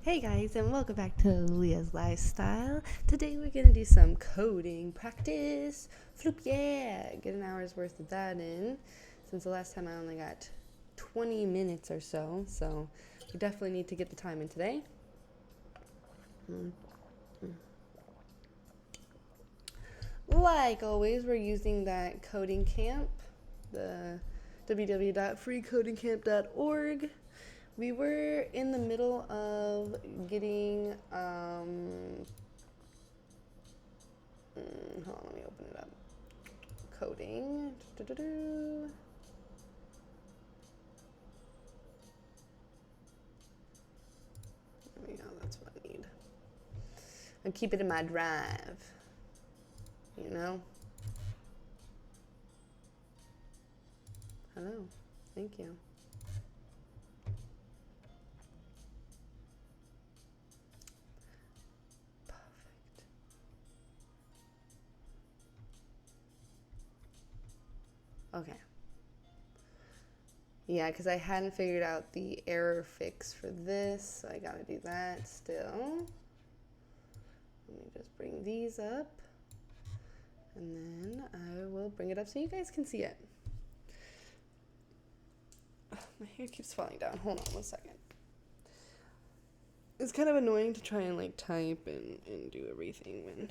Hey guys, and welcome back to Leah's Lifestyle. Today we're gonna do some coding practice. Floop, yeah! Get an hour's worth of that in. Since the last time I only got 20 minutes or so we definitely need to get the time in today. Like always, we're using that coding camp, the www.freecodingcamp.org. We were in the middle of getting, hold on, let me open it up. Coding. There we go, that's what I need. And keep it in my drive, you know? Hello, thank you. Okay. Yeah, because I hadn't figured out the error fix for this, so I gotta do that still. Let me just bring these up, and then I will bring it up so you guys can see it. Ugh, my hair keeps falling down. Hold on one second. It's kind of annoying to try and like type and do everything when...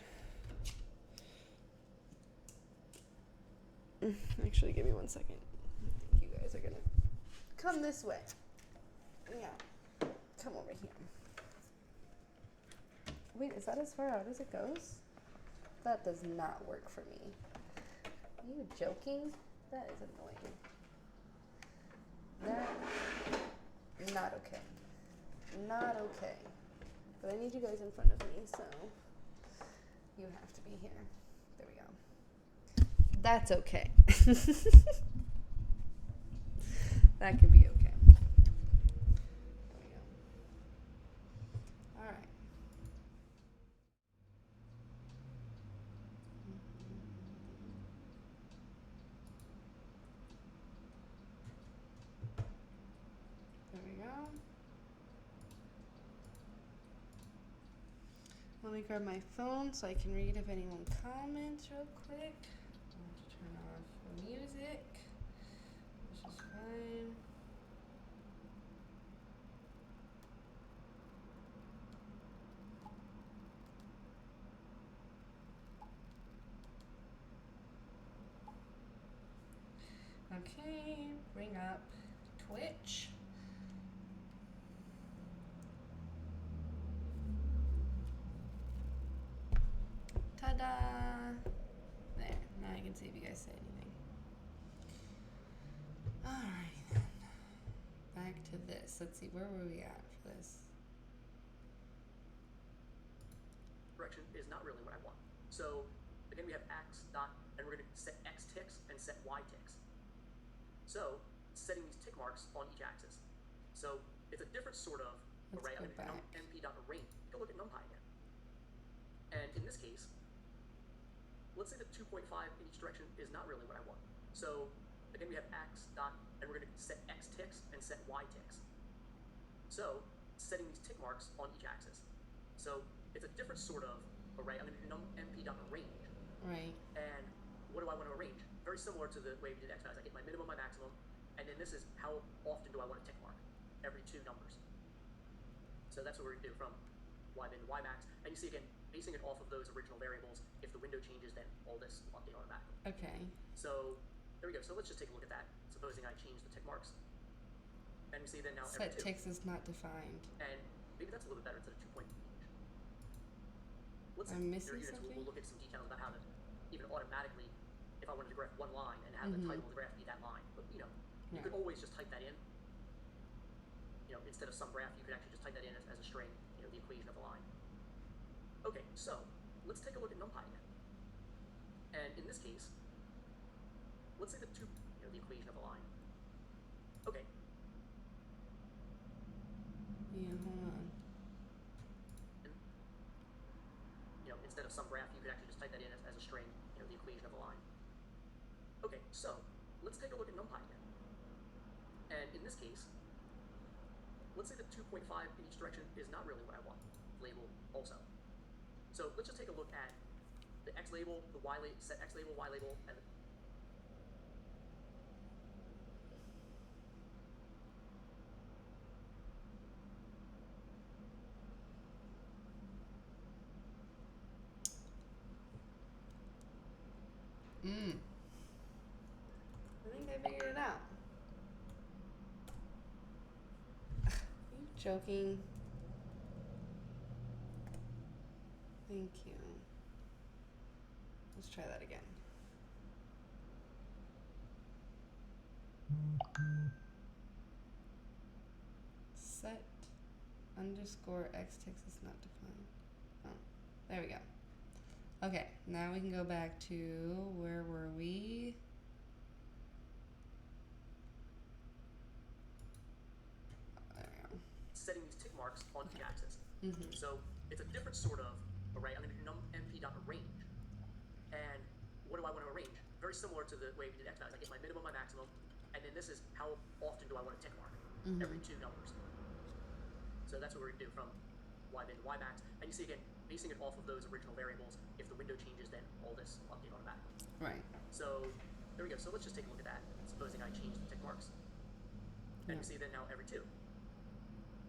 Actually, give me 1 second. You guys are gonna come this way. Yeah, come over here. Wait, is that as far out as it goes? That does not work for me. Are you joking? That is annoying. That, not okay. Not okay. But I need you guys in front of me, so you have to be here. There we go. That's okay. That could be okay. There we go. All right. There we go. Let me grab my phone so I can read if anyone comments real quick. I want to turn off the music, which is fine. Okay, bring up Twitch. Ta-da! There, now I can see if you guys say anything. Alright then. Back to this. Let's see, where were we at for this? Direction is not really what I want. So again, we have x dot, and we're going to set x ticks and set y ticks. So setting these tick marks on each axis. So it's a different sort of array. I'm going to do np.arrange. Go look at numpy again. And in this case, let's say that 2.5 in each direction is not really what I want. So again, we have x dot, and we're going to set x ticks and set y ticks. So setting these tick marks on each axis. So it's a different sort of array. I'm going to do np.arrange. Right. And what do I want to arrange? Very similar to the way we did x values. I get my minimum, my maximum, and then this is how often do I want to tick mark? Every two numbers. So that's what we're going to do from y min to y max. And you see again, basing it off of those original variables. If the window changes, then all this will update automatically. Okay. So there we go. So let's just take a look at that. Supposing I change the tick marks. And we see then now Set every two. ticks is not defined. And maybe that's a little bit better instead of 2 point. Let's I'm missing units, something? we'll look at some details about how to even automatically, if I wanted to graph one line and have the title of the graph be that line. But you know, you could always just type that in. You know, instead of some graph, you could actually just type that in as a string, you know, the equation of a line. Okay, so let's take a look at numpy again. And in this case, let's say the the equation of a line. Okay. Yeah, hold on. You know, instead of some graph, you could actually just type that in as a string, you know, the equation of a line. Okay, so let's take a look at numpy again. And in this case, let's say that 2.5 in each direction is not really what I want. Label also. So let's just take a look at the X label, the Y label, set X label, Y label, and I think I figured it out. Are you joking? Thank you. Let's try that again. Set underscore x text is not defined. Oh, there we go. Okay, now we can go back to where were we? There we go. setting these tick marks on each axis. So it's a different sort of array. I'm going to do num_np.arrange. And what do I want to arrange? Very similar to the way we did X values. I get my minimum, my maximum, and then this is how often do I want to tick mark every two numbers. So that's what we're going to do from y min to y max. And you see again, basing it off of those original variables. If the window changes, then all this will update automatically. Right. So there we go. So let's just take a look at that. Supposing I change the tick marks. And you see then now every two.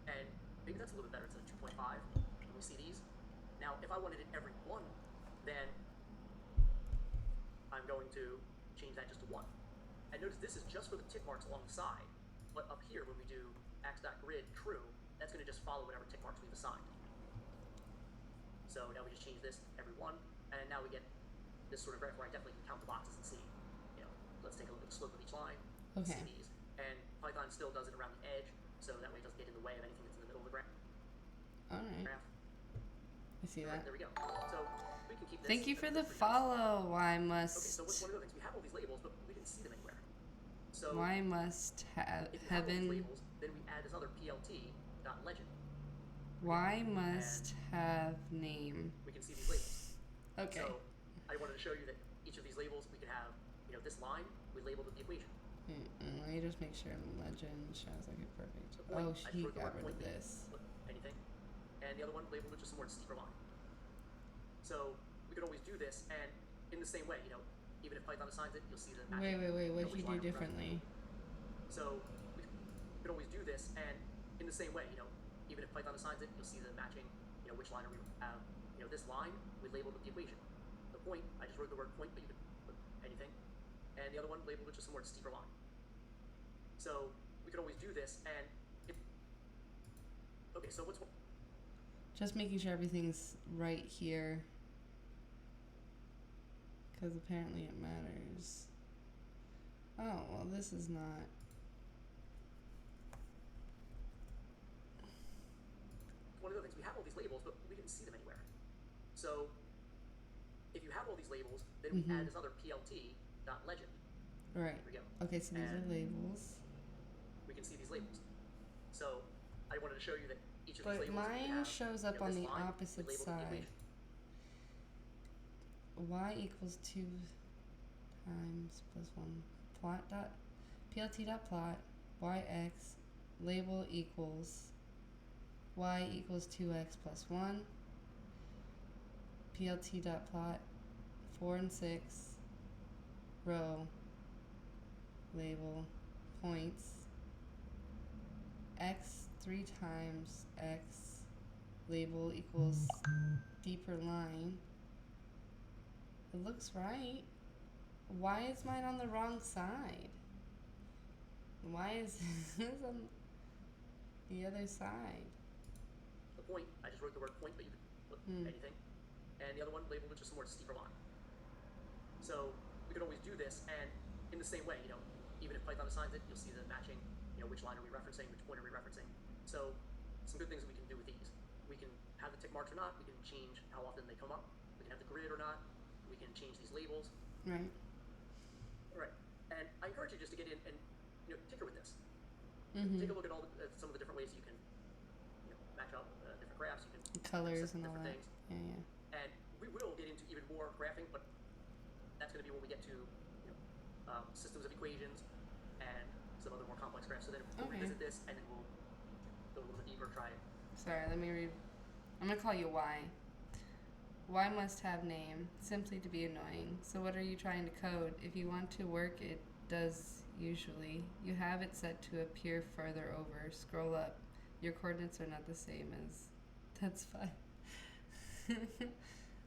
And maybe that's a little bit better to 2.5. And we see these. Now, if I wanted it every one, then I'm going to change that just to 1. And notice this is just for the tick marks along the side. But up here, when we do ax.grid true, that's going to just follow whatever tick marks we've assigned. So now we just change this every one, and now we get this sort of graph where I definitely can count the boxes and see, let's take a look at the slope of each line, see these. And Python still does it around the edge, so that way it doesn't get in the way of anything that's in the middle of the graph. All right. I see that. There we go. So we can keep this. Thank you for the follow. Why must? Okay, so what's one of the things? We have all these labels, but we didn't see them anywhere. So why must have if we have all these heaven? labels, then we add this other plt.legend. Why must have name? We can see these labels. Okay. So I wanted to show you that each of these labels we could have, this line we labeled with the equation. Let me just make sure legend shows like it perfect. Point, Oh, she got rid of means this. anything. And the other one labeled with just some more steeper line. So we could always do this, and in the same way, even if Python assigns it, you'll see the matching. Wait. What did you do differently? So we could always do this, and in the same way, even if Python assigns it, you'll see the matching, which line are we have, this line we labeled with the equation. The point, I just wrote the word point, but you could put anything. And the other one labeled with just some more steeper line. So we could always do this, and okay, so what's just making sure everything's right here, because apparently it matters. Oh, well, this is not. One of the things, we have all these labels, but we didn't see them anywhere. So if you have all these labels, then we add this other plt.legend. Right. Here we go. Okay, so these are labels. We can see these labels. So I wanted to show you that each of But these labels mine have, shows up on this the line, opposite we labeled with the side. equation. Y equals 2 times plus 1 plot dot plt dot plot yx label equals y equals 2x plus 1 plt dot plot 4 and 6 row label points x 3 times x label equals deeper line. It looks right. Why is mine on the wrong side? Why is this on the other side? The point, I just wrote the word point, but you could put anything. And the other one labeled with just some more steeper line. So we could always do this, and in the same way, even if Python assigns it, you'll see the matching, which line are we referencing, which point are we referencing. So some good things that we can do with these. We can have the tick marks or not. We can change how often they come up. We can have the grid or not. We can change these labels. Right. All right. And I encourage you just to get in and tinker with this. Take a look at all some of the different ways you can match up different graphs. You can colors and all that. Things. Yeah. And we will get into even more graphing, but that's going to be when we get to systems of equations and some other more complex graphs. So then we'll revisit this, and then we'll go a little bit deeper, try. Sorry, let me read. I'm gonna call you Y. Y must have name, simply to be annoying. So what are you trying to code? If you want to work, it does usually. You have it set to appear further over. Scroll up. Your coordinates are not the same as... That's fine.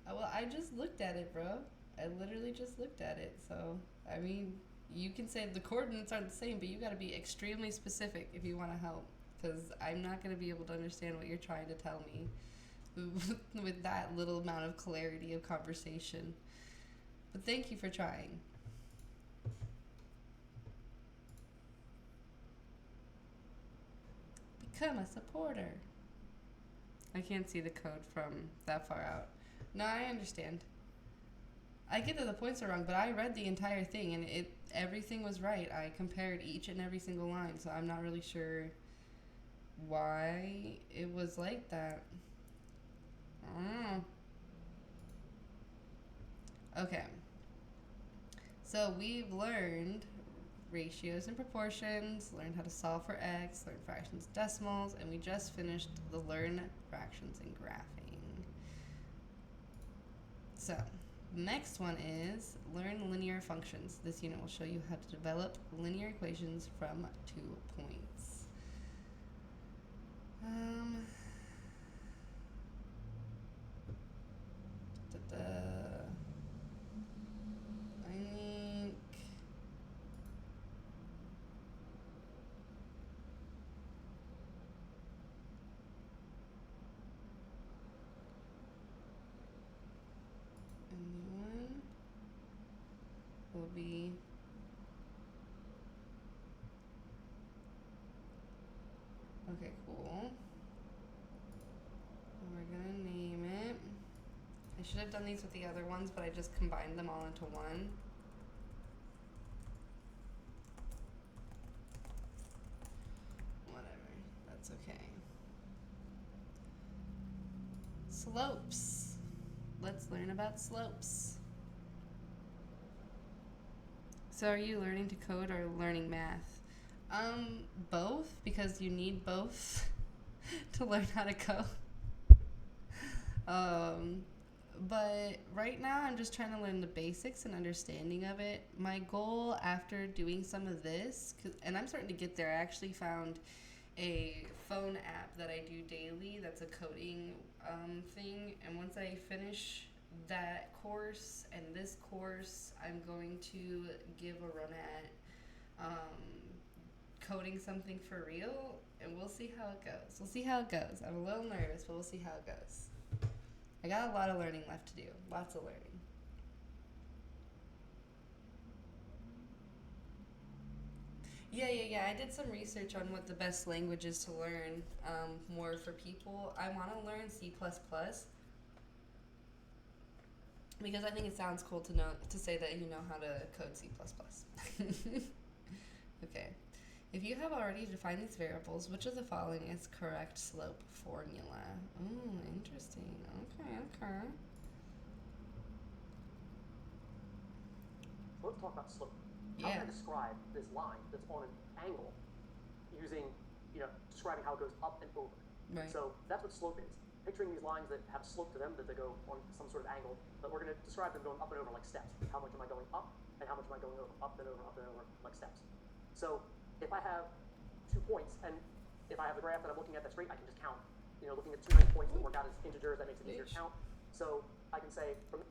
Well, I just looked at it, bro. I literally just looked at it. So, I mean, you can say the coordinates aren't the same, but you gotta be extremely specific if you want to help. Because I'm not gonna be able to understand what you're trying to tell me with that little amount of clarity of conversation. But thank you for trying. Become a supporter. I can't see the code from that far out. No, I understand. I get that the points are wrong, but I read the entire thing and everything was right. I compared each and every single line, so I'm not really sure why it was like that. I don't know. Okay. So we've learned ratios and proportions, learned how to solve for x, learned fractions and decimals, and we just finished the learn fractions and graphing. So, the next one is learn linear functions. This unit will show you how to develop linear equations from 2 points. I think a new one will be okay, cool. We're gonna name it. I should have done these with the other ones, but I just combined them all into one. Whatever, that's okay. Slopes. Let's learn about slopes. So are you learning to code or learning math? Both, because you need both to learn how to code. But right now I'm just trying to learn the basics and understanding of it. My goal after doing some of this, and I'm starting to get there, I actually found a phone app that I do daily that's a coding thing, and once I finish that course and this course, I'm going to give a run at coding something for real, and we'll see how it goes. We'll see how it goes. I'm a little nervous, but we'll see how it goes. I got a lot of learning left to do. Lots of learning. Yeah. I did some research on what the best language is to learn more for people. I want to learn C++, because I think it sounds cool to say that you know how to code C++. Okay. If you have already defined these variables, which of the following is correct slope formula? Ooh, interesting. Okay. So let's talk about slope. Yeah. How can I describe this line that's on an angle using, describing how it goes up and over? Right. So that's what slope is. Picturing these lines that have slope to them, that they go on some sort of angle, but we're going to describe them going up and over like steps. How much am I going up, and how much am I going over? Up and over, like steps. So if I have 2 points, and if I have the graph that I'm looking at that's straight, I can just count. Looking at 2 nice points that work out as integers, that makes it easier to count. So I can say from...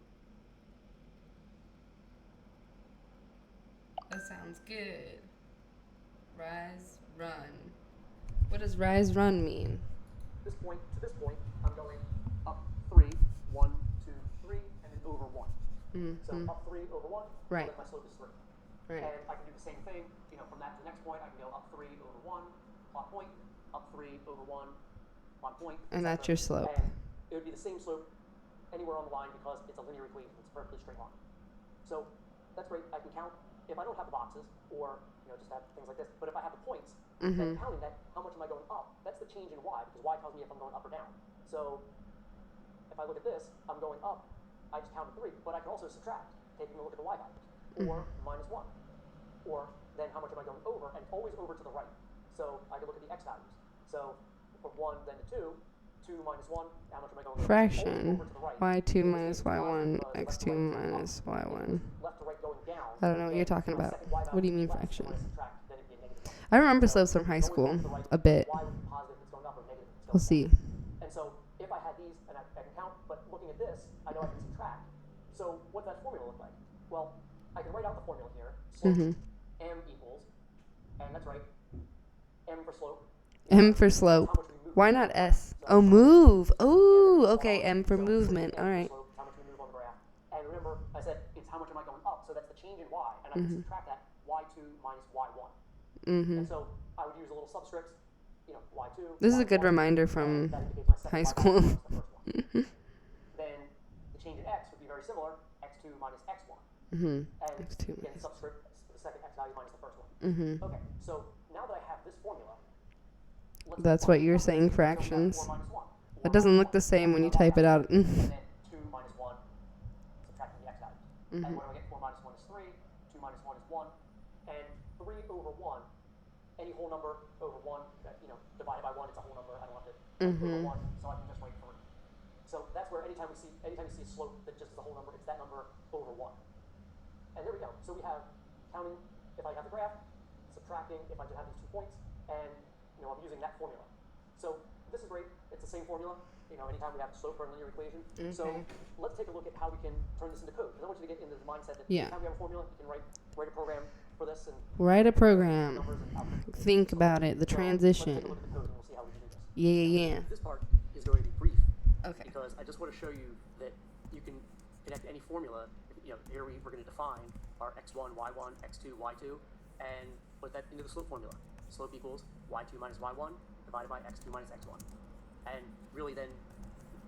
That sounds good. Rise, run. What does rise, run mean? this point to this point, I'm going up 3, 1, 2, 3, and then over 1. Mm-hmm. So up 3 over 1, right. Then my slope is 3. Right. And I can do the same thing, from that to the next point, I can go up 3 over 1, plot point, up 3 over 1, plot point. And that's your slope. And it would be the same slope anywhere on the line because it's a linear equation. It's a perfectly straight line. So that's great. I can count. If I don't have the boxes, or just have things like this, but if I have the points, then counting that, how much am I going up? That's the change in y, because y tells me if I'm going up or down. So if I look at this, I'm going up. I just counted 3, but I can also subtract, taking a look at the y values, or minus 1, or then how much am I going over, and always over to the right. So I can look at the x values. So from 1 then to 2, 2 minus 1, how much am I going Fraction. over to the right? y2 minus y1, x2 minus y1. Left to right going down. I don't know what you're talking about. Second y value What do you mean less, so fraction? when I subtract, then it'd be a negative number. I remember So slopes from high going school over to the right, a bit. y would be positive if it's going up or negative if it's We'll going see. down. And so if I had these, and I can count, but looking at this, I know I can subtract. So what's that formula look like? Well, I can write out the formula here. Slope m equals, and that's right, m for slope. M for slope. Why not S? Oh, move. Oh, okay. M for movement. All right. How much we move on the graph. And remember, I said it's how much am I going up, so that's the change in y, and I can subtract that y2 minus y1. And so I would use a little subscript, you know, y2. This is a good reminder from high school. Then the change in x would be very similar, x2 minus x1. And X2 again, minus. subscript the second x value minus the first one. Okay, so now that I have this formula, That's what you're saying, fractions. It doesn't look the same when you type it out. And then 2 minus 1, subtracting the x value. And what do I get? 4 minus 1 is 3, 2 minus 1 is 1, and 3 over 1, any whole number over 1, that, you know, divided by 1, it's a whole number. I don't have to over 1, so I can just write 3. So that's where anytime you see a slope that just is a whole number, it's that number over 1. And there we go. So we have counting if I have the graph, subtracting if I just have these 2 points, and you know, I'm using that formula. So this is great. It's the same formula. You know, anytime we have a slope for a linear equation. So let's take a look at how we can turn this into code. Because I want you to get into the mindset that anytime we have a formula, you can write a program for this and write a program. numbers and output. Think about it. The transition. Let's take a look at the code and we'll see how we can do this. Yeah. This part is going to be brief. Okay. Because I just want to show you that you can connect any formula. You know, here we're going to define our x1, y1, x2, y2, and put that into the slope formula. Slope equals y2 minus y1 divided by x2 minus x1. And really then,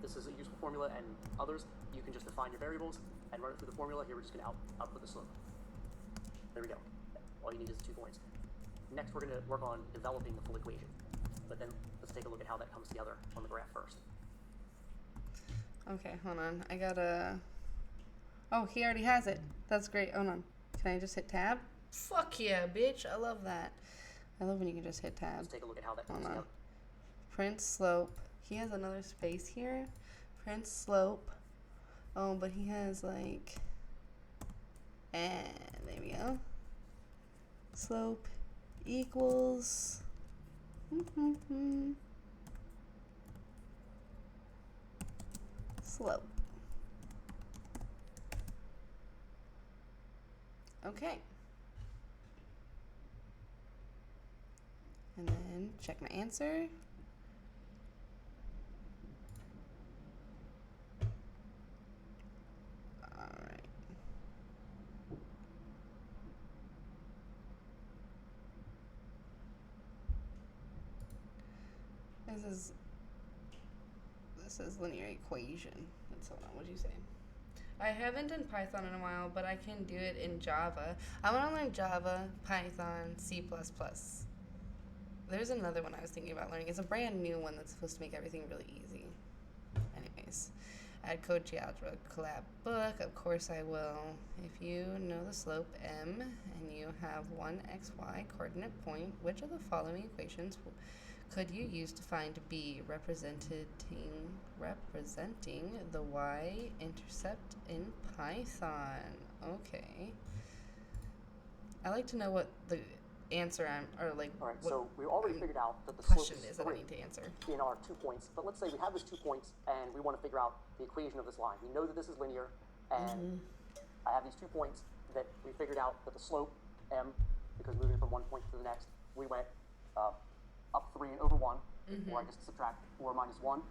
this is a useful formula, and others, you can just define your variables and run it through the formula. Here we're just going to output the slope. There we go. All you need is 2 points. Next, we're going to work on developing the full equation. But then, let's take a look at how that comes together on the graph first. Okay, hold on. I gotta... Oh, he already has it. That's great. Hold on. Can I just hit tab? Fuck yeah, bitch. I love that. I love when you can just hit tab. Let's take a look at how that comes together. Print slope. He has another space here. Print slope. Oh, but he has like... And there we go. Slope equals... slope. Okay. And then check my answer. All right. This is linear equation. That's hold on, what'd you say? I haven't done Python in a while, but I can do it in Java. I want to learn Java, Python, C++. There's another one I was thinking about learning. It's a brand new one that's supposed to make everything really easy. Anyways, add code GeoGebra collab book. Of course I will. If you know the slope m and you have one xy coordinate point, which of the following equations could you use to find b, representing the y-intercept in Python? Okay. I like to know what the answer All right, so we already figured out that the question slope is that I need to answer. In our 2 points, but let's say we have those 2 points and we want to figure out the equation of this line. We know that this is linear, and I have these 2 points that we figured out that the slope m, because moving from one point to the next, we went up 3 and over 1, or I just subtract 4 minus 1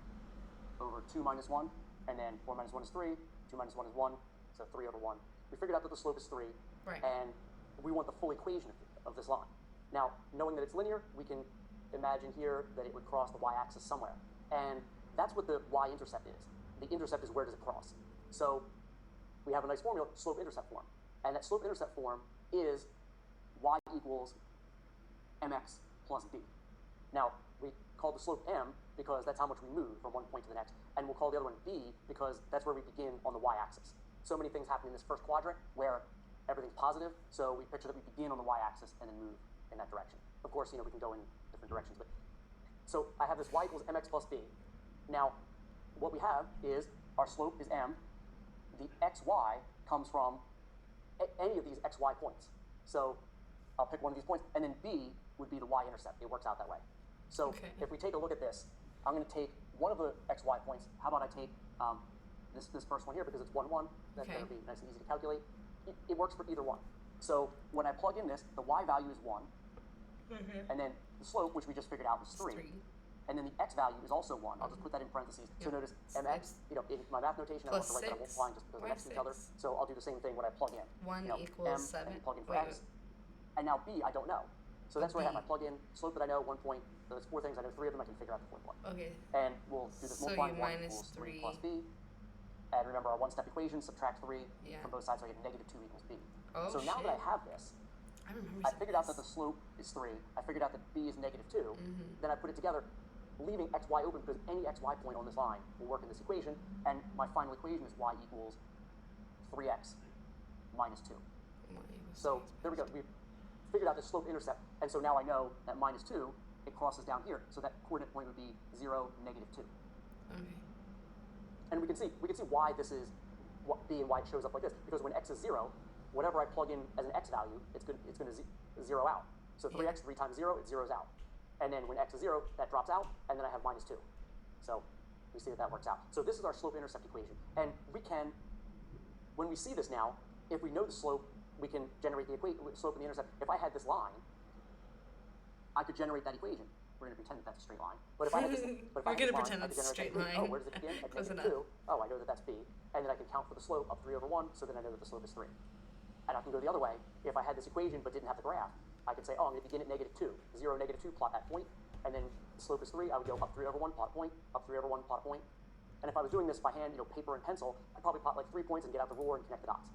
over 2 minus 1, and then 4 minus 1 is 3, 2 minus 1 is 1, so 3 over 1. We figured out that the slope is 3, and we want the full equation of this line. Now, knowing that it's linear, we can imagine here that it would cross the y-axis somewhere, and that's what the y-intercept is. The intercept is where does it cross. So we have a nice formula, slope-intercept form, and that slope-intercept form is y equals mx plus b. Now, we call the slope m because that's how much we move from one point to the next, and we'll call the other one b because that's where we begin on the y-axis. So many things happen in this first quadrant where everything's positive, so we picture that we begin on the y-axis and then move in that direction. Of course, we can go in different directions, but So I have this y equals mx plus b. Now, what we have is our slope is m. The xy comes from any of these xy points. So I'll pick one of these points, and then b would be the y-intercept. It works out that way. So if we take a look at this, I'm going to take one of the xy points. How about I take this first one here, because it's 1, 1. That's going to be nice and easy to calculate. It works for either one. So when I plug in this, the y value is 1. And then the slope, which we just figured out, was 3. And then the x value is also 1. I'll just put that in parentheses. So notice mx, in my math notation, I don't have to write that I'm multiplying just because they're next to each other. So I'll do the same thing when I plug in. 1 equals m, 7. And plug in for x. And now b, I don't know. So that's where I have my plug in slope that I know, 1 point. Those 4 things, I know 3 of them, I can figure out the 4th one. Okay. And we'll do this So multiplying. you 1 minus equals 3 3. plus b. And remember our one-step equation, subtract 3 from both sides, so I get negative 2 equals b. Oh, so now that I have this, I figured out that the slope is 3. I figured out that b is negative 2. Then I put it together, leaving xy open because any xy point on this line will work in this equation. And my final equation is y equals 3x minus 2. So there we go. We figured out the slope-intercept. And so now I know that minus 2, it crosses down here. So that coordinate point would be 0, negative 2. Okay. And we can see why this is b and why it shows up like this. Because when x is 0, whatever I plug in as an x value, it's going to zero out. So 3x, 3 times 0, it zeroes out. And then when x is 0, that drops out, and then I have minus 2. So we see that works out. So this is our slope-intercept equation. And we can, when we see this now, if we know the slope, we can generate the slope and the intercept. If I had this line, I could generate that equation. We're going to pretend that that's a straight line. But if I had this, We're going to pretend it's a straight line. Oh, where does it begin? At negative 2. Oh, I know that that's b. And then I can count for the slope of 3 over 1, so then I know that the slope is 3. And I can go the other way. If I had this equation but didn't have the graph, I could say, oh, I'm going to begin at negative 2. 0, negative 2, plot that point. And then the slope is 3. I would go up 3 over 1, plot a point. Up 3 over 1, plot a point. And if I was doing this by hand, paper and pencil, I'd probably plot like 3 points and get out the ruler and connect the dots.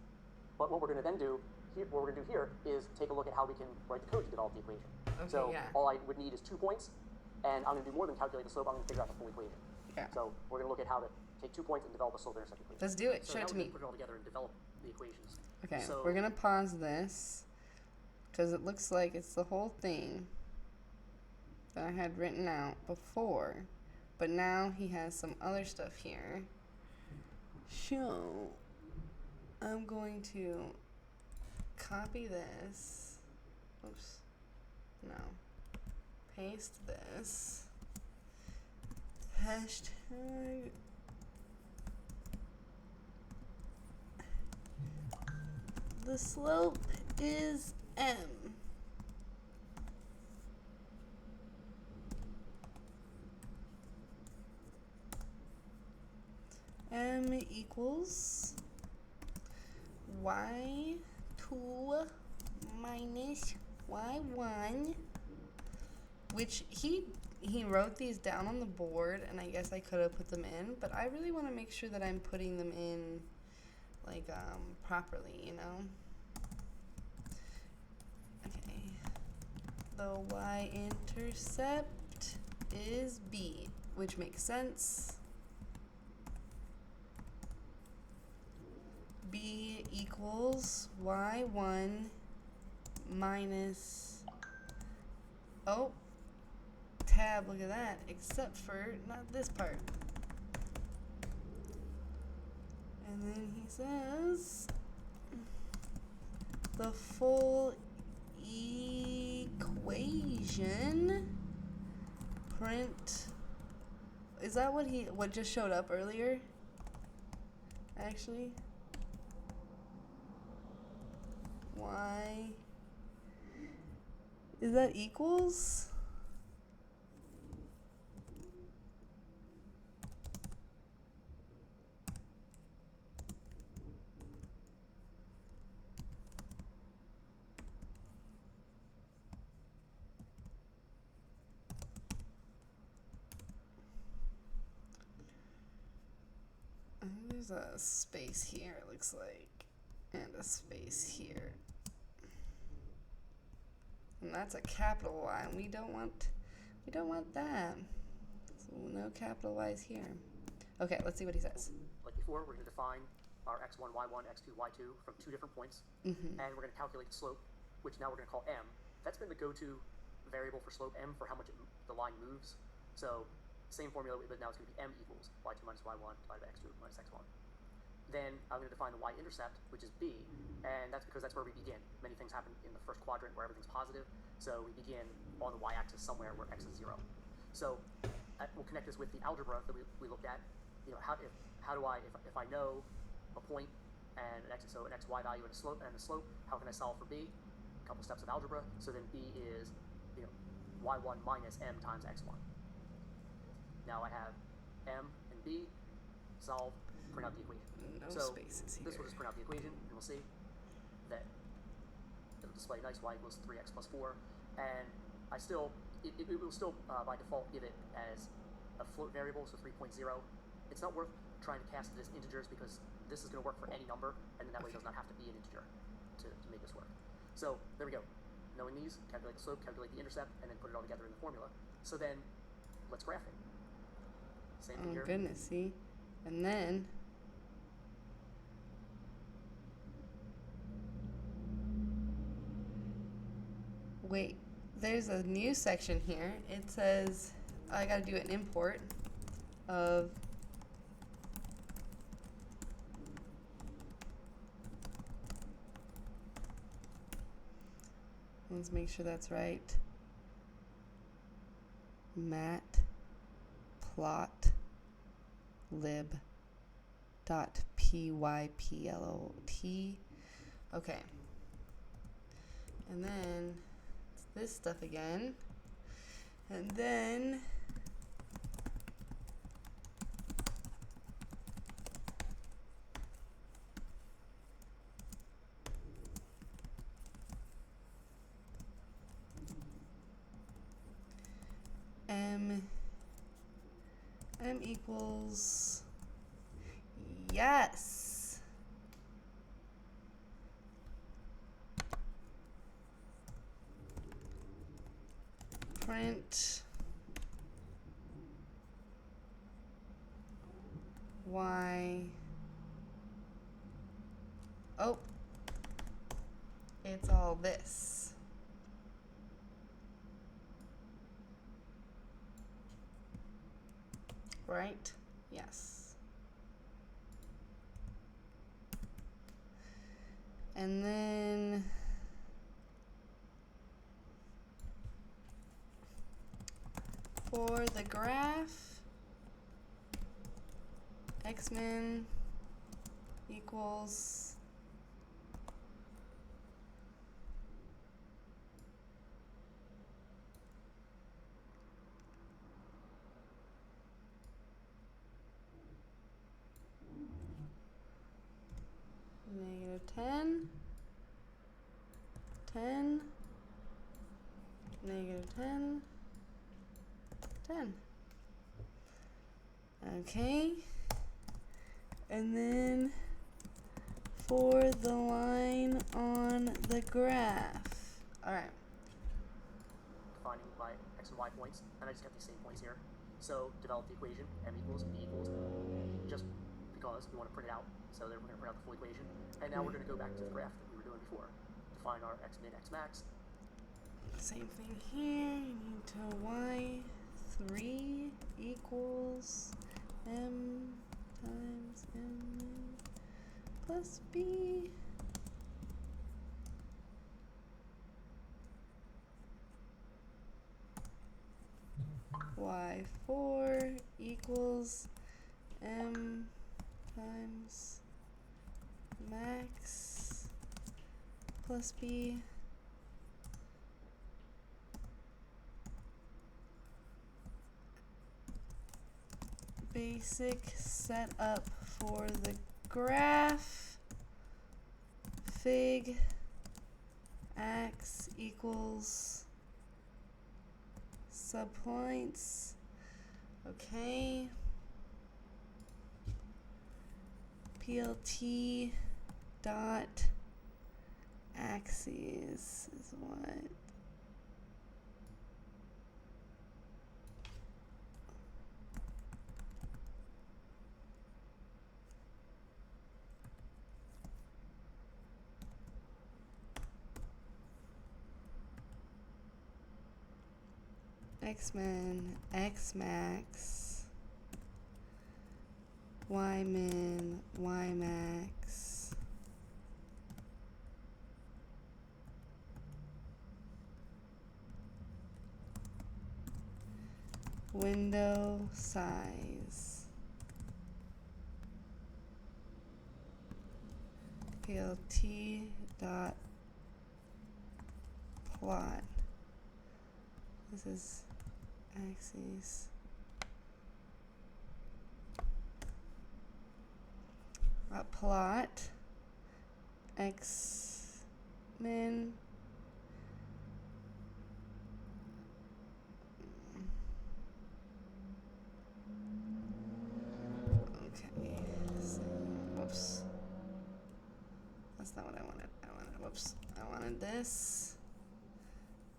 But what we're going to then do, here is take a look at how we can write the code to develop the equation. Okay, so all I would need is 2 points, and I'm going to do more than calculate the slope. I'm going to figure out the full equation. Yeah. So we're going to look at how to take 2 points and develop a slope-intercept equation. Let's do it. So Show it to me. Put it all together and develop the equations. Okay, so we're going to pause this because it looks like it's the whole thing that I had written out before. But now he has some other stuff here. So I'm going to copy this. Oops. No. Paste this. Hashtag. The slope is M. M equals y2 minus y1, which he wrote these down on the board, and I guess I could have put them in, but I really want to make sure that I'm putting them in like properly, Okay. The y-intercept is b, which makes sense. B equals y1 minus, oh, tab, look at that, except for not this part. And then he says the full equation, print, is that what just showed up earlier, actually? Y, is that equals? There's a space here, it looks like, and a space here. And that's a capital Y, and we don't want that. So no capital Y's here. Okay, let's see what he says. Like before, we're going to define our x1, y1, x2, y2 from 2 different points, and we're going to calculate the slope, which now we're going to call m. That's been the go-to variable for slope, m, for how much the line moves. So same formula, but now it's going to be m equals y2 minus y1 divided by x2 minus x1. Then I'm going to define the y-intercept, which is b, and that's because that's where we begin. Many things happen in the first quadrant where everything's positive, so we begin on the y-axis somewhere where x is 0. So we'll connect this with the algebra that we looked at. You know, how do I, if I know a point and an x, so an xy value and a slope, how can I solve for b? A couple steps of algebra. So then b is, you know, y1 minus m times x1. Now I have m and b, solve, print out the equation. No so spaces here. This will just print out the equation, and we'll see that it'll display nice y equals 3x plus 4, and I still, it will still by default give it as a float variable, so 3.0. It's not worth trying to cast it as integers because this is going to work for any number, and then that way it does not have to be an integer to make this work. So there we go. Knowing these, calculate the slope, calculate the intercept, and then put it all together in the formula. So then let's graph it. Same thing here. Oh goodness, see? And then wait, there's a new section here. It says I gotta do an import of let's make sure that's right. Matplot lib dot pyplot. Okay. And then it's this stuff again. And then m equals yes. Print y. Oh, it's all this. Right? Yes. And then for the graph, x-min equals -10, 10, -10, 10. Okay. And then for the line on the graph. All right. Defining my x and y points, and I just got these same points here. So develop the equation, m equals b equals, just because we want to print it out. So then we're going to print out the full equation. And now we're going to go back to the graph that we were doing before. Define our x min, x max. Same thing here. You need to y3 equals m times m plus b. Y4 equals m times max plus b. Basic setup for the graph. Fig x equals subpoints. Okay. PLT dot axes is what? X-min, X-max, Y-min, Y-max, window size, plt dot plot. This is axes. Plot x min okay. So, whoops. That's not what I wanted. Whoops. I wanted this.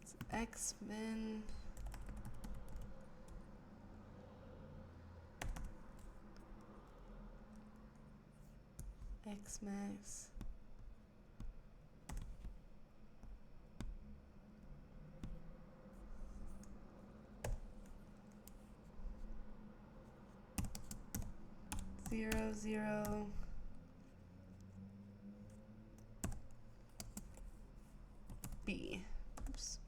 It's x min x max zero zero B. Oops.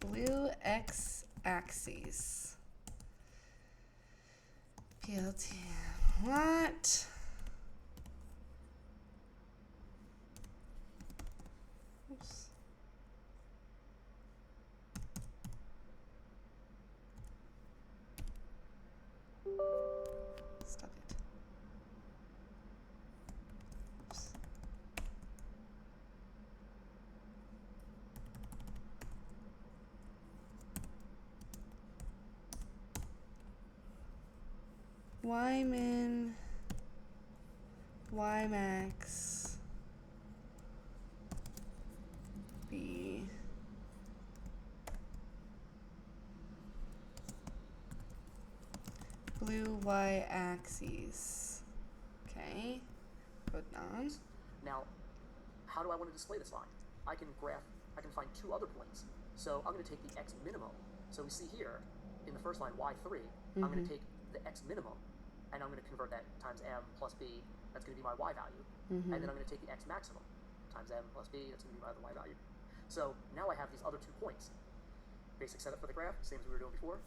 Blue x axis. PLT. What? Oops. Stop it. Oops. Y min, Y max, B. Blue y axis. Okay. Put on. Now, how do I want to display this line? I can find two other points. So I'm going to take the x minimum. So we see here, in the first line, y3, I'm going to take the x minimum, and I'm going to convert that times m plus b. That's going to be my y value. And then I'm going to take the x maximum times m plus b. That's going to be my other y value. So now I have these other 2 points. Basic setup for the graph, same as we were doing before.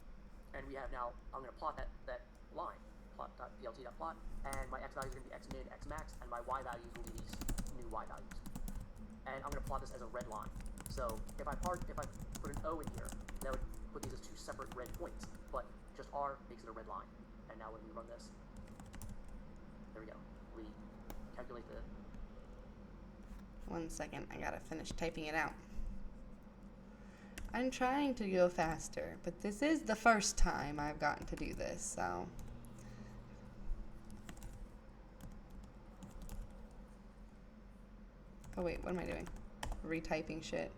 And we have now, I'm going to plot that line, plot.plt.plot, and my x values are going to be x min, x max, and my y values will be these new y values. And I'm going to plot this as a red line. So if I put an O in here, that would put these as 2 separate red points, but just R makes it a red line. And now when we run this, there we go. We calculate the... 1 second, I gotta finish typing it out. I'm trying to go faster, but this is the first time I've gotten to do this, so. Oh wait, what am I doing? Retyping shit.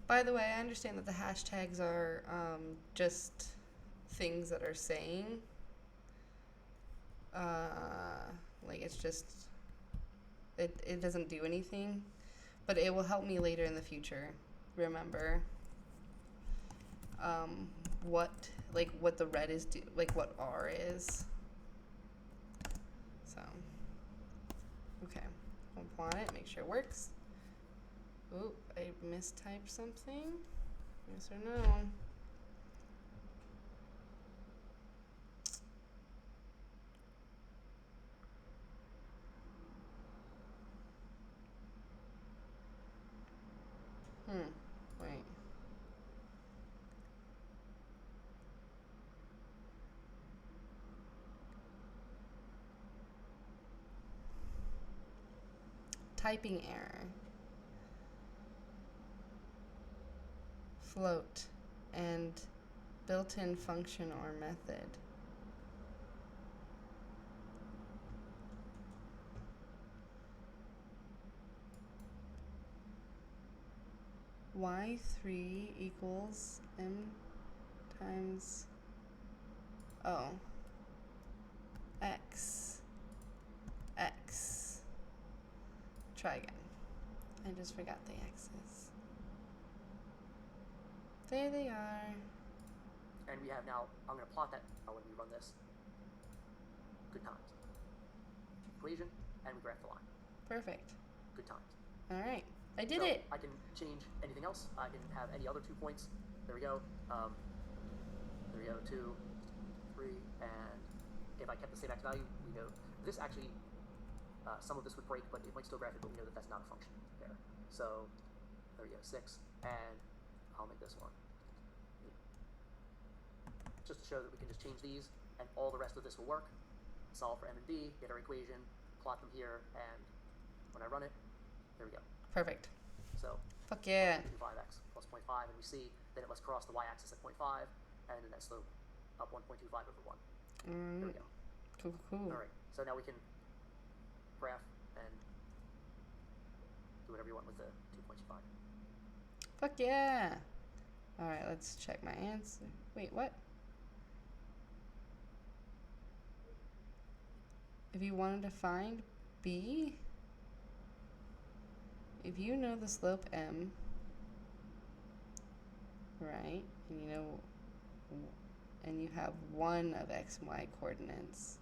By the way, I understand that the hashtags are just things that are saying. Like it's just, it doesn't do anything, but it will help me later in the future. Remember what the red is, what R is. So, okay, we'll plot it, make sure it works. Oop, I mistyped something. Yes or no? Wait. Typing error. Float. and built-in function or method. Y3 equals m times, oh, x. Try again. I just forgot the x's. There they are. And we have now, I'm going to plot that when we run this. Good times. Equation, and we graph the line. Perfect. Good times. All right. I did so it. I can change anything else. I can have any other 2 points. There we go. There we go, 2, 3, and if I kept the same x value, we know this actually, some of this would break, but it might still graph it, but we know that that's not a function there. So there we go, 6, and I'll make this one. Just to show that we can just change these, and all the rest of this will work. Solve for m and b, get our equation, plot them here, and when I run it, there we go. Perfect. So, fuck yeah. 5x plus 0.5, and we see that it must cross the y-axis at 0.5, and then that slope up 1.25 over 1. There we go. Cool. All right, so now we can graph and do whatever you want with the 2.25. Fuck yeah. All right, let's check my answer. Wait, what? If you wanted to find b, if you know the slope m, right, and you know, and you have one of x and y coordinates,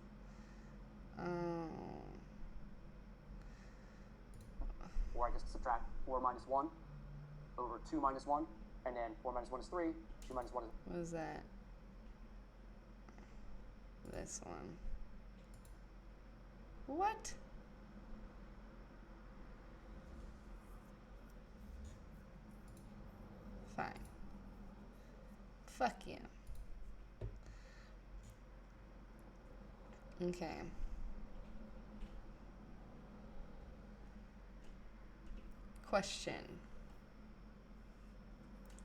or I just subtract 4 minus 1 over 2 minus 1, and then 4 minus 1 is 3, 2 minus 1 is... What was that? This one. What? Fine. Fuck you. Okay. Question.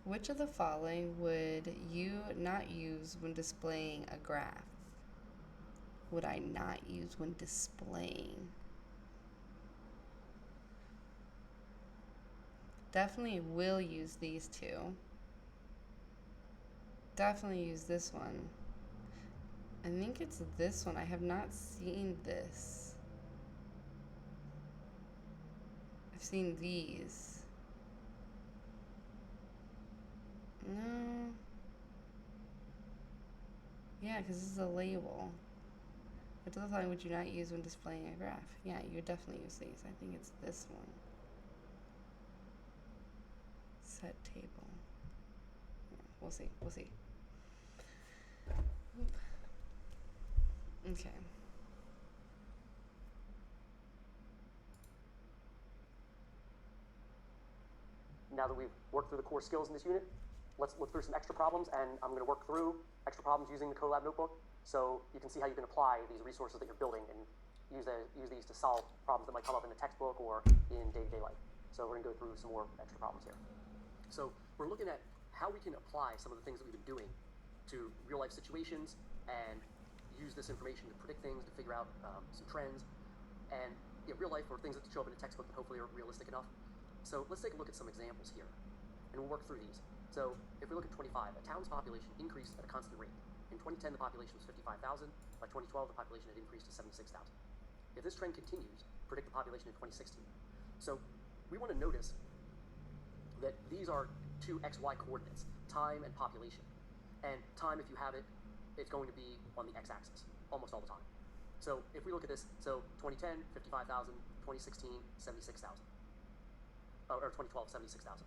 Which of the following would you not use when displaying a graph? Would I not use when displaying? Definitely will use these two. Definitely use this one. I think it's this one. I have not seen this. I've seen these. No. Yeah, because this is a label. Which other line would you not use when displaying a graph? Yeah, you would definitely use these. I think it's this one. Set table. We'll see. We'll see. Oop. Okay. Now that we've worked through the core skills in this unit, let's look through some extra problems, and I'm going to work through extra problems using the CoLab notebook, so you can see how you can apply these resources that you're building and use these to solve problems that might come up in the textbook or in day-to-day life. So we're going to go through some more extra problems here. So we're looking at how we can apply some of the things that we've been doing to real-life situations and use this information to predict things, to figure out some trends, and real life or things that show up in a textbook that hopefully are realistic enough. So let's take a look at some examples here, and we'll work through these. So if we look at 25, a town's population increased at a constant rate. In 2010, the population was 55,000. By 2012, the population had increased to 76,000. If this trend continues, predict the population in 2016. So we want to notice that these are two XY coordinates, time and population. And time, if you have it, it's going to be on the x-axis almost all the time. So if we look at this, so 2010, 55,000, 2016, 76,000. Or 2012, 76,000.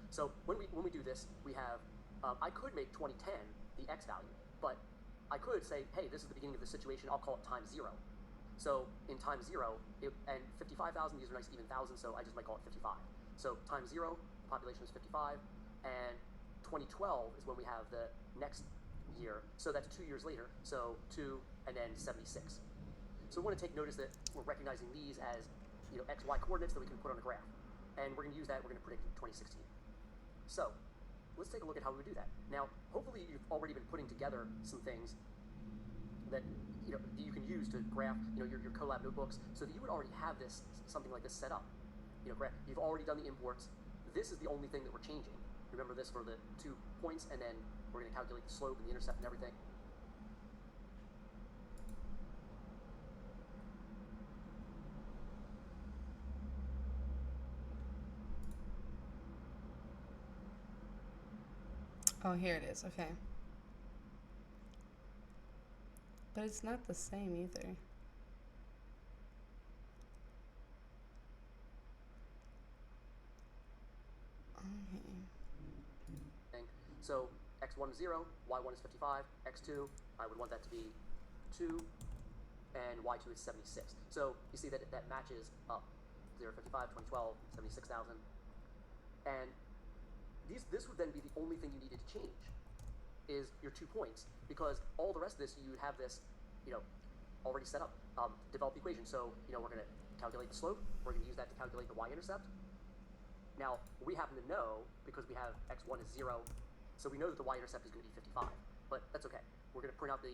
So when we do this, we have, I could make 2010 the x value, but I could say, hey, this is the beginning of the situation, I'll call it time 0. So in time 0, and 55,000, these are nice even thousands, so I just might call it 55. So time 0, the population is 55, and 2012 is when we have the next year, so that's 2 years later, so 2 and then 76. So we want to take notice that we're recognizing these as XY coordinates that we can put on a graph. And we're going to use that, we're going to predict 2016. So let's take a look at how we would do that. Now, hopefully you've already been putting together some things that you can use to graph your Colab notebooks, so that you would already have this something like this set up. You've already done the imports. This is the only thing that we're changing. Remember this for the 2 points, and then we're going to calculate the slope and the intercept and everything. Oh, here it is. Okay. But it's not the same either. Okay. So x1 is 0, y1 is 55, x2, I would want that to be 2, and y2 is 76. So you see that that matches up. 0, 55, 2012, 76,000. And this would then be the only thing you needed to change, is your 2 points, because all the rest of this, you would have this, already set up. Develop the equation. So, we're going to calculate the slope. We're going to use that to calculate the y-intercept. Now, we happen to know, because we have x1 is 0, so we know that the y-intercept is going to be 55. But that's okay. We're going to print out the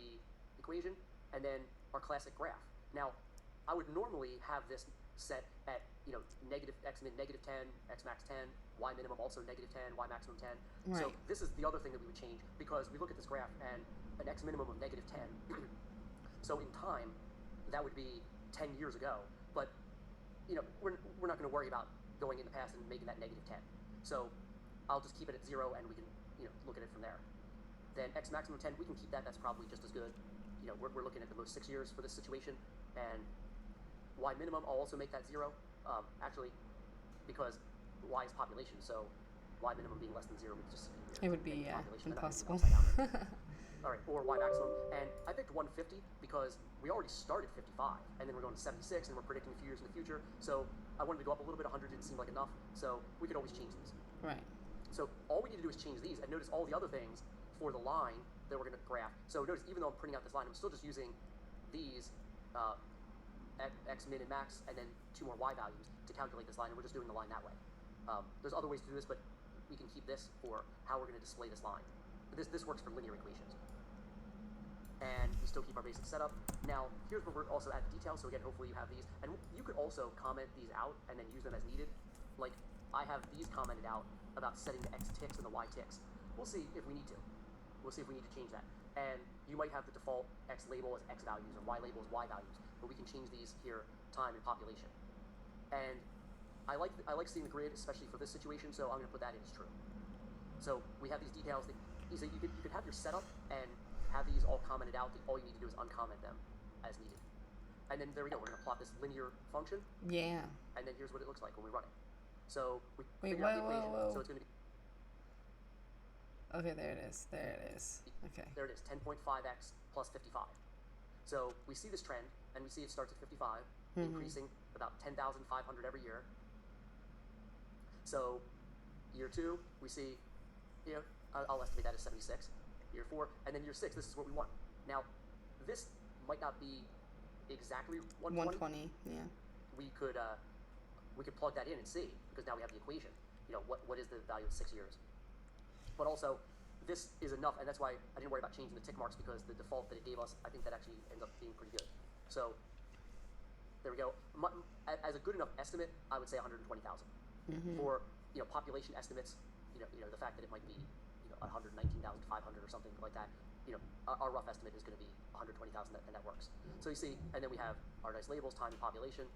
equation, and then our classic graph. Now, I would normally have this set at, negative x min negative 10, x max 10, y minimum also negative 10, y maximum 10. Right. So this is the other thing that we would change, because we look at this graph and an x minimum of negative 10. So in time, that would be 10 years ago. But we're not going to worry about going in the past and making that negative 10. So I'll just keep it at 0, and we can look at it from there. Then x maximum 10, we can keep that. That's probably just as good. We're looking at the most 6 years for this situation. And y minimum, I'll also make that 0. Actually, because y is population, so y minimum being less than 0 would just it would be impossible. All right, or y maximum, and I picked 150 because we already started 55, and then we're going to 76, and we're predicting a few years in the future. So I wanted to go up a little bit. 100 didn't seem like enough, so we could always change these. Right. So all we need to do is change these, and notice all the other things for the line that we're going to graph. So notice, even though I'm printing out this line, I'm still just using these x min and max, and then 2 more y values to calculate this line, and we're just doing the line that way. There's other ways to do this, but we can keep this for how we're going to display this line. This works for linear equations. And we still keep our basic setup. Now, here's where we're also add details. So again, hopefully you have these. And you could also comment these out and then use them as needed. Like, I have these commented out about setting the x ticks and the y ticks. We'll see if we need to. We'll see if we need to change that. And you might have the default x label as x values or y label as y values, but we can change these here, time and population. And I like seeing the grid, especially for this situation, so I'm going to put that in as true. So we have these details. So you could have your setup and have these all commented out. All you need to do is uncomment them as needed. And then there we go. We're going to plot this linear function. Yeah. And then here's what it looks like when we run it. So we Wait, figure out the equation. whoa. So it's going to be. Okay, there it is. There it is. Okay. There it is, 10.5x plus 55. So we see this trend, and we see it starts at 55, increasing about 10,500 every year. So year 2, we see, I'll estimate that as 76. Year 4, and then year 6, this is what we want. Now, this might not be exactly 120. Yeah. We could plug that in and see, because now we have the equation. What is the value of 6 years? But also, this is enough, and that's why I didn't worry about changing the tick marks, because the default that it gave us, I think that actually ends up being pretty good. So there we go. As a good enough estimate, I would say 120,000. For population estimates, the fact that it might be 119,500 or something like that, our rough estimate is going to be 120,000, and that works. So you see, and then we have our nice labels, time and population.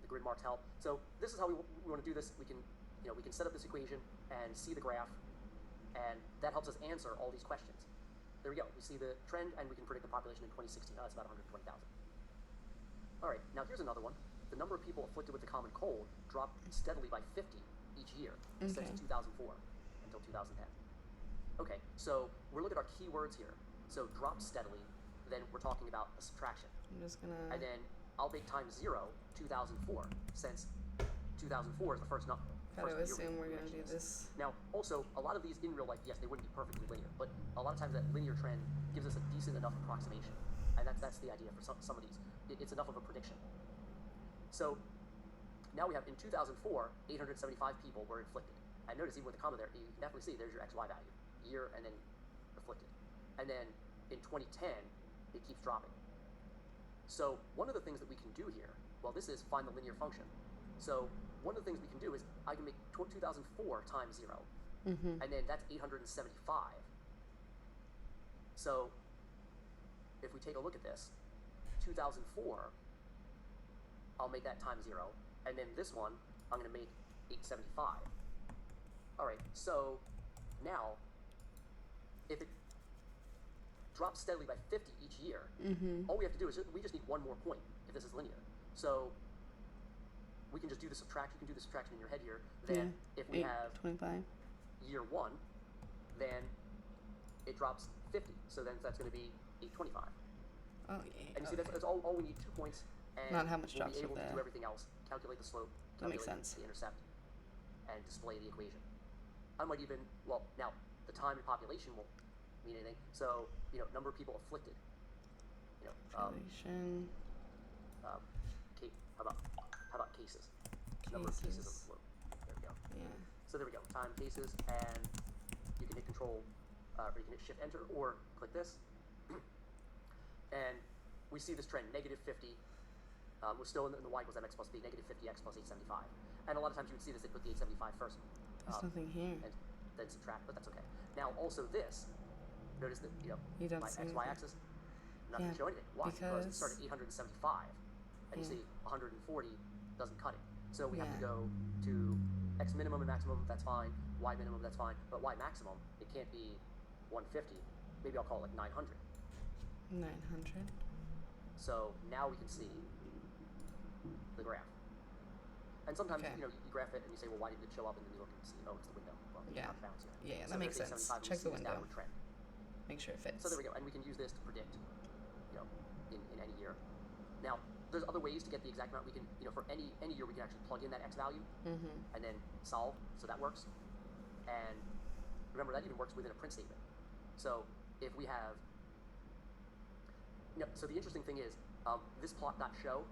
The grid marks help. So this is how we want to do this. We can we can set up this equation and see the graph, and that helps us answer all these questions. There we go. We see the trend, and we can predict the population in 2016. That's about 120,000. All right, now here's another one. The number of people afflicted with the common cold dropped steadily by 50 each year since 2004 until 2010. Okay, so we're looking at our keywords here. So dropped steadily, then we're talking about a subtraction. I'm just gonna. And then I'll make times 0, 2004, since 2004 is the first number. Gotta assume we're gonna do this. Now, also, a lot of these in real life, yes, they wouldn't be perfectly linear, but a lot of times that linear trend gives us a decent enough approximation. And that's the idea for some of these. It's enough of a prediction. So now we have, in 2004, 875 people were inflicted. And notice even with the comma there, you can definitely see there's your xy value, year and then afflicted. And then in 2010, it keeps dropping. So one of the things that we can do here, well, this is find the linear function. So one of the things we can do is I can make 2004 times 0, and then that's 875. So if we take a look at this, 2004, I'll make that times 0, and then this one, I'm going to make 875. All right, so now, if it drops steadily by 50 each year, all we have to do is we just need one more point if this is linear. So we can just do the subtraction. You can do the subtraction in your head here. Then if we have 25. year 1, then it drops 50. So then that's going to be 825. Oh, yeah. And you see, that's all we need, 2 points. And Not how much we'll drops be able with to the- do everything else. Calculate the slope, That makes calculate sense. the intercept, and display the equation. I might even, well, now, the time and population won't mean anything. So, number of people afflicted. Population. How about cases? Number of cases of the flu. There we go. Yeah. So there we go. Time, cases, and you can hit Control, or you can hit Shift Enter, or click this, and we see this trend, -50. We're still in the y equals mx plus b, -50x plus 875. And a lot of times you would see this, they put the 875 first. There's nothing here. And then subtract, but that's okay. Now also this, notice that, You don't my see x, y axis, not going Yeah, to show anything. Why? Because it because- started at 875, and you Yeah. see 140 doesn't cut it. So we have to Yeah. go to x minimum and maximum, that's fine. Y minimum, that's fine. But y maximum, it can't be 150. Maybe I'll call it like 900. 900. So now we can see the graph. And sometimes, Okay. you graph it and you say, well, why didn't it show up? And then you look and see, oh, it's the window. Well, Yeah. out of bounds here. Yeah, So that makes there's sense. 875, and Check we the see this window. downward trend. Make sure it fits. So there we go, and we can use this to predict, in any year. Now, there's other ways to get the exact amount. We can, for any year, we can actually plug in that x value and then solve. So that works. And remember, that even works within a print statement. So if we have, so the interesting thing is, this plot.show,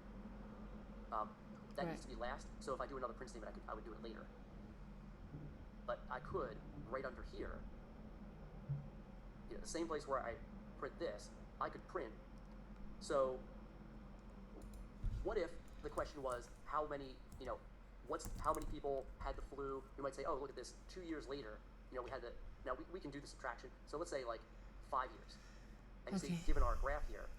that needs to be last. So if I do another print statement, I would do it later. But I could, right under here, the same place where I print this, I could print. So what if the question was how many, how many people had the flu? You might say, oh, look at this, 2 years later, we had the, now we can do the subtraction. So let's say like 5 years. And you see, Okay. given our graph here,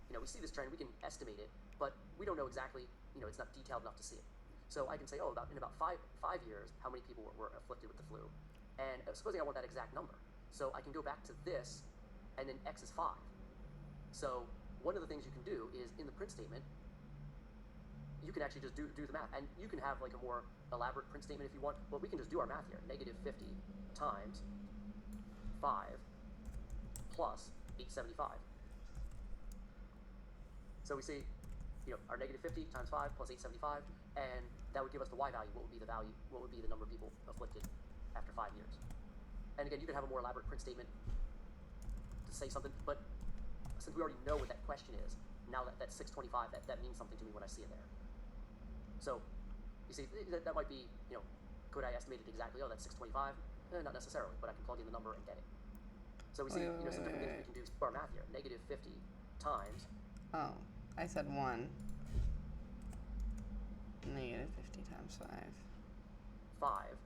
we see this trend, we can estimate it, but we don't know exactly, it's not detailed enough to see it. So I can say, oh, in about five years, how many people were afflicted with the flu? And supposing I want that exact number. So I can go back to this, and then x is 5. So one of the things you can do is, in the print statement, you can actually just do the math. And you can have like a more elaborate print statement if you want, but we can just do our math here. -50 times 5 plus 875. So we see, our -50 times 5 plus 875, and that would give us the y value. What would be the value? What would be the number of people afflicted after 5 years? And again, you can have a more elaborate print statement to say something, but since we already know what that question is, now that 625, that means something to me when I see it there. So, you see, that might be, could I estimate it exactly? Oh, that's 625? Not necessarily, but I can plug in the number and get it. So we see, some different things we can do for our math here. -50 times. Oh, I said 1. -50 times 5. 5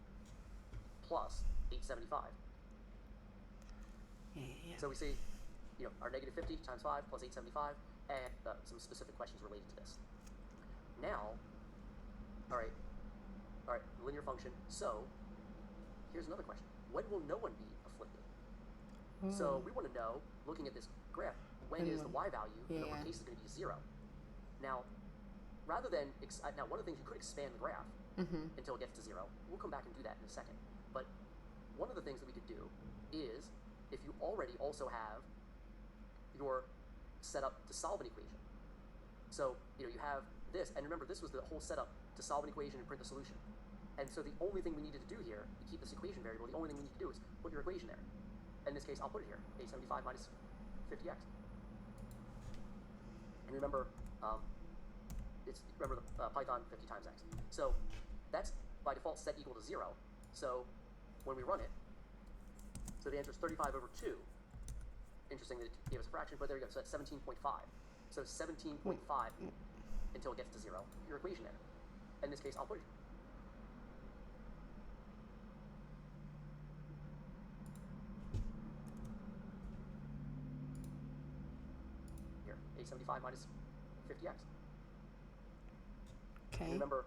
plus 875. Yeah. So we see, our -50 times 5 plus 875, and some specific questions related to this. Now, all right, linear function. So here's another question: when will no one be afflicted? So we want to know, looking at this graph, when is the y value in our case is going to be 0? Now, rather than now, one of the things you could expand the graph until it gets to 0. We'll come back and do that in a second. But one of the things that we could do is, if you already also have your setup to solve an equation. So you have this, and remember, this was the whole setup to solve an equation and print the solution. And so the only thing we needed to do here to keep this equation variable, the only thing we need to do is put your equation there. In this case, I'll put it here: 875 minus 50x. And remember, remember the Python 50 times x. So that's by default set equal to 0. So when we run it, so the answer is 35 over 2. Interesting that it gave us a fraction, but there you go. So that's 17.5. So 17.5 until it gets to 0, your equation there. In this case, I'll put it here. 875 minus 50x. Okay. Remember,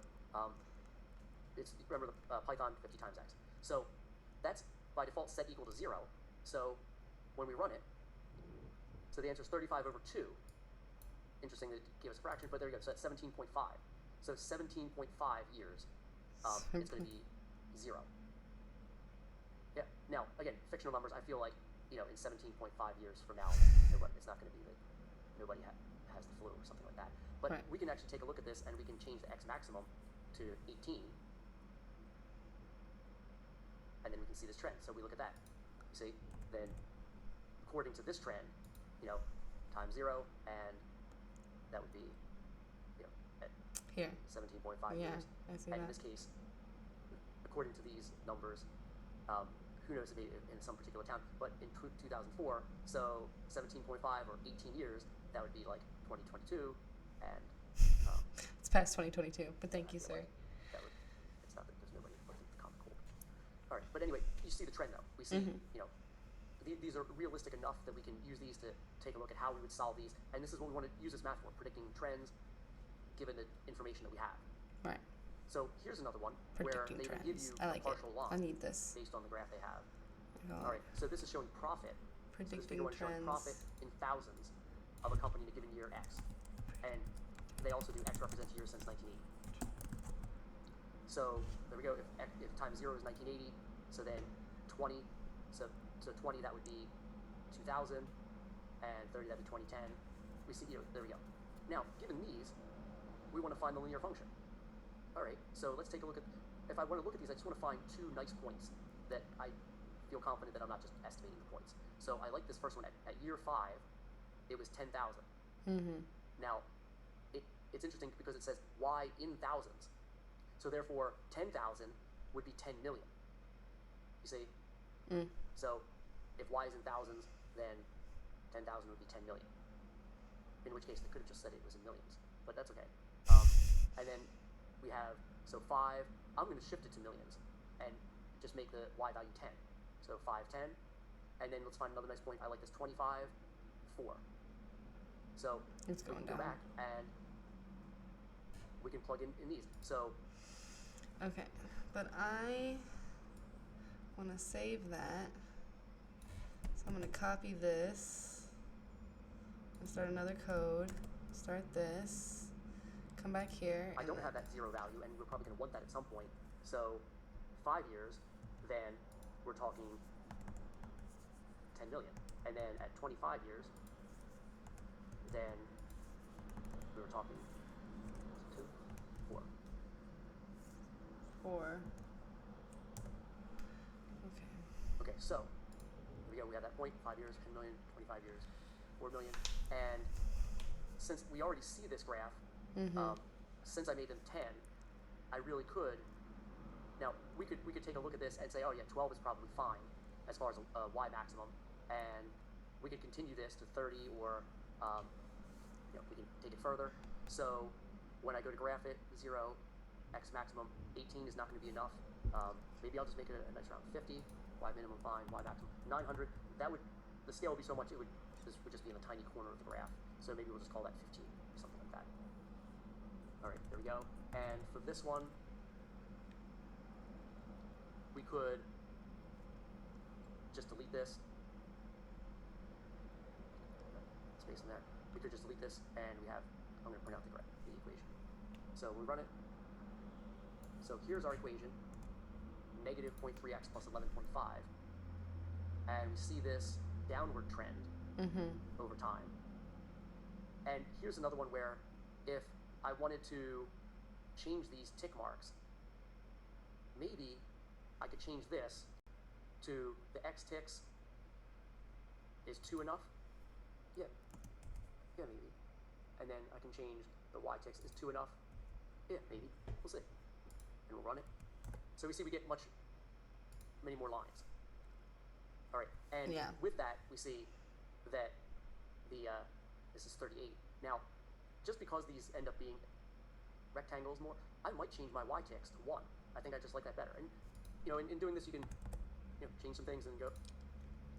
remember the Python 50 times x. So that's by default set equal to 0. So when we run it, so the answer is 35 over 2. Interesting that it gave us a fraction, but there you go. So that's 17.5. So 17.5 years, it's going to be 0. Yeah. Now, again, fictional numbers, I feel like, in 17.5 years from now, it's not going to be that nobody has the flu or something like that. But right. We can actually take a look at this, and we can change the x maximum to 18. And then we can see this trend. So we look at that. You see, then according to this trend, times 0, and that would be, at here 17.5 yeah, years. I see and that. in this case, according to these numbers, who knows, maybe in some particular town, but in 2004, so 17.5 or 18 years, that would be like 2022, and it's past 2022. But thank you, sir. Like it's not that there's nobody looking at the common cold. All right, but anyway, you see the trend though. We see, these are realistic enough that we can use these to take a look at how we would solve these, and this is what we want to use this math for, predicting trends, given the information that we have. Right. So here's another one Predicting where they trends. will give you I like a partial loss I need this. based on the graph they have. Oh. All right, so this is showing profit. Predicting so this figure one is showing profit in thousands of a company in a given year X, and they also do X represents years since 1980. So there we go. If times 0 is 1980, so then 20, so 20 that would be 2000, and 30 that'd be 2010. We see, there we go. Now, given these, we want to find the linear function. All right, so let's take a look at, if I want to look at these, I just want to find 2 nice points that I feel confident that I'm not just estimating the points. So I like this first one. At year 5, it was 10,000. Now, it's interesting because it says y in thousands. So therefore, 10,000 would be 10 million. You see? So if y is in thousands, then 10,000 would be 10 million. In which case, they could have just said it was in millions, but that's okay. And then we have, so 5, I'm going to shift it to millions and just make the y value 10. So 5, 10. And then let's find another nice point. I like this 25, 4. So it's we going can go down. back and we can plug in these. So okay, but I want to save that. So I'm going to copy this and start another code. Start this. Come back here. I don't have that 0 value, and we're probably going to want that at some point. So 5 years, then we're talking 10 million. And then at 25 years, then we were talking 2, 4. 4. Okay, so here we go. We have that point, 5 years, 10 million, 25 years, 4 million. And since we already see this graph, since I made them 10, I really could. Now we could take a look at this and say, oh yeah, 12 is probably fine as far as a y maximum, and we could continue this to 30, or we can take it further. So when I go to graph it, 0, x maximum, 18 is not going to be enough. Maybe I'll just make it a nice round 50. Y minimum fine, y maximum 900. The scale would be so much this would just be in a tiny corner of the graph. So maybe we'll just call that 15 or something like that. All right, there we go. And for this one, we could just delete this. Space in there. We could just delete this, and we have, I'm going to print out the equation. So we run it. So here's our equation, negative 0.3x plus 11.5. And we see this downward trend over time. And here's another one where if I wanted to change these tick marks, maybe I could change this to the x ticks is 2 enough? Yeah, maybe. And then I can change the y ticks is 2 enough? Yeah, maybe. We'll see. And we'll run it. So we see we get much many more lines. All right, and Yeah. with that, we see that the this is 38. Now, just because these end up being rectangles more, I might change my y-text to 1. I think I just like that better. And, in doing this, you can, change some things and go,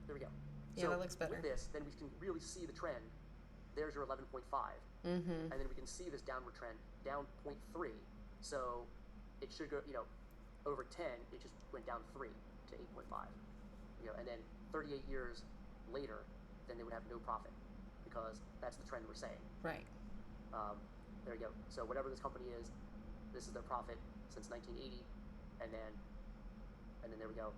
there we go. Yeah, so that looks better. With this, then we can really see the trend. There's your 11.5. Mm-hmm. And then we can see this downward trend, down 0.3. So it should go, over 10, it just went down 3 to 8.5. And then 38 years later, then they would have no profit because that's the trend we're saying. Right. There you go. So whatever this company is, this is their profit since 1980, and then there we go.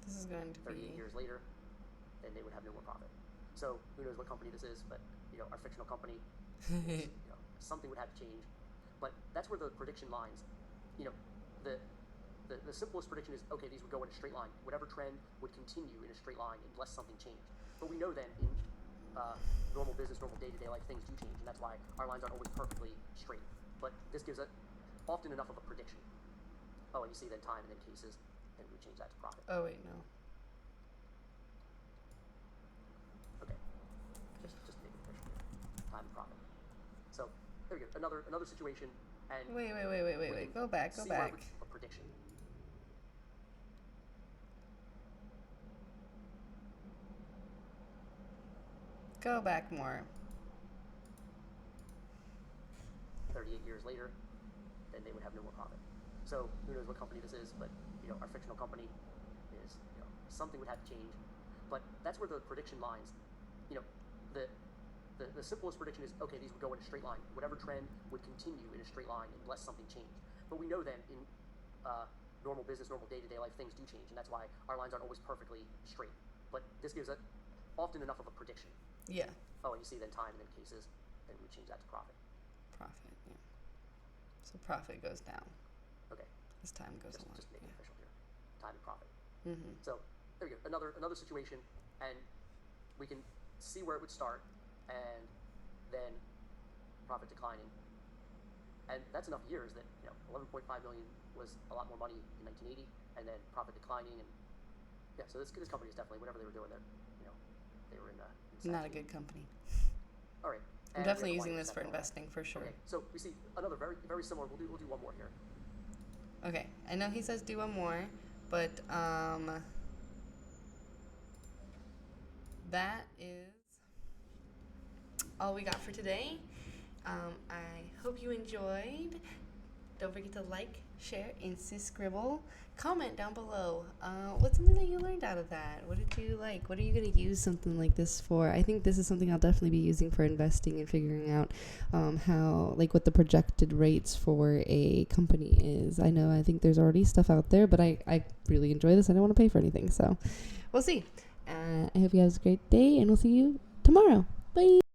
This is going to 38 be years later, then they would have no more profit. So who knows what company this is, but our fictional company, is, something would have to change. But that's where the prediction lines, the simplest prediction is, okay, these would go in a straight line. Whatever trend would continue in a straight line unless something changed. But we know then in normal business, normal day-to-day life, things do change, and that's why our lines aren't always perfectly straight. But this gives us often enough of a prediction. Oh, and you see then time and then cases, and we change that to profit. Oh wait, no. Okay, just make it official here. Time and profit. So there we go. Another situation, and Wait. Go back. see where a prediction. Go back more. 38 years later, then they would have no more profit. So who knows what company this is, but our fictional company is, something would have to change. But that's where the prediction lines, the simplest prediction is, okay, these would go in a straight line. Whatever trend would continue in a straight line unless something changed. But we know then in normal business, normal day-to-day life, things do change, and that's why our lines aren't always perfectly straight. But this gives us often enough of a prediction. Yeah. Oh, and you see then time and then cases, then we change that to profit. Profit, yeah. So profit goes down Okay. as time goes on. Just make it official here. Time and profit. Mm-hmm. So there we go. Another situation, and we can see where it would start, and then profit declining. And that's enough years that 11.5 million was a lot more money in 1980, and then profit declining, and yeah. So this company is definitely whatever they were doing there. They were in Not a good company. All right. I'm definitely using this for investing for sure. Okay. So we see another very very similar. We'll do one more here. Okay, I know he says do one more, but that is all we got for today. I hope you enjoyed. Don't forget to like, share, and scribble. Comment down below. What's something that you learned out of that? What did you like? What are you going to use something like this for? I think this is something I'll definitely be using for investing and figuring out what the projected rates for a company is. I think there's already stuff out there, but I really enjoy this. I don't want to pay for anything, so we'll see. I hope you have a great day, and we'll see you tomorrow. Bye.